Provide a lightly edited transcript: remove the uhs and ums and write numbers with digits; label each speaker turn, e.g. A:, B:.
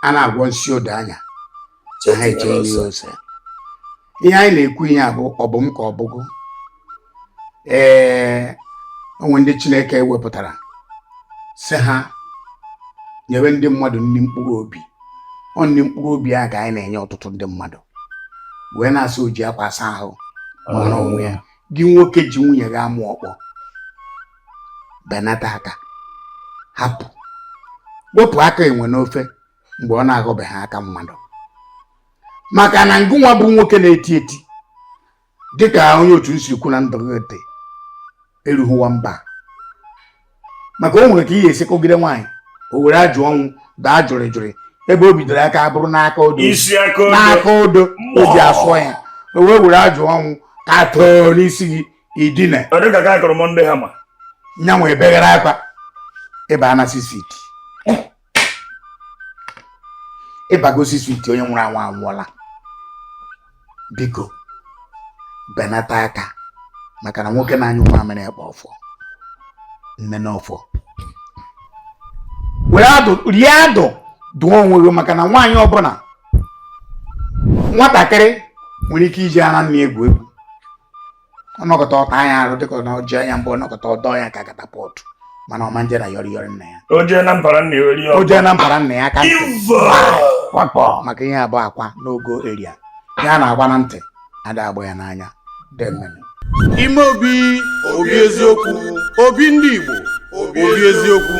A: a na-agwọ nsi odo anya ha eche ihe ose ihe anyị na-ekwu ihe abụ ọ bụ m ka ọ bụgo onwe ndị Chineke wepụtara sị ha nyewe ndị mmadụ nri mkpụrụ obi ọ nri mkpụrụ obi a ka anyị na-enye ọtụtụ ndị mmadụ wee na-asị o ji akwa asa ahụ mara onwe ya gị nwoke ji nwunye gị amụ ọkpọ benata aka hapụ wepụ aka enwe n'ofe mgbe ọ na-agụbeghị aka mmadụ maka na ngụnwa bụ nwoke na-eti eti dịka onye otu nsi kwu na ndọgete erughịwa mba maka o nwere ka ihe esi kọgide nwaanyị o were ajụ ọnwụ daa jụrịjụrị ebe o bidoro aka bụrụ n'aka odo o ji asụ ya o wee were ajụ ọnwụ ka tọọ n'isi gị idine nyanwa ebeghara akwa ebe a na-asị switi ịbagosi switi onye nwụrụ anwụ anwụọla biko benata aka maka na nwoke na-anyụ mamịrị ekpe ọfọ nne n'ọfọ were adụ rie adụ dụọ onwe gị maka na nwaanyị ọbụla nwatakịrị nwere ike iji ara nna egwu egwu ọnọkọta ọta anya arụ dịka na oji anya mbụ ọnọkọta ọdọ ya ka katapọtụ mana ọma nje na yọrị nna ya o jee na mpara nna ya ka wakpọ maka ihe abụọ akwa n'ogo eria ya na-agba na ntị ada agba ya n'anya
B: Ime Obi eziokwu, Obi ndị Igbo, Obi eziokwu.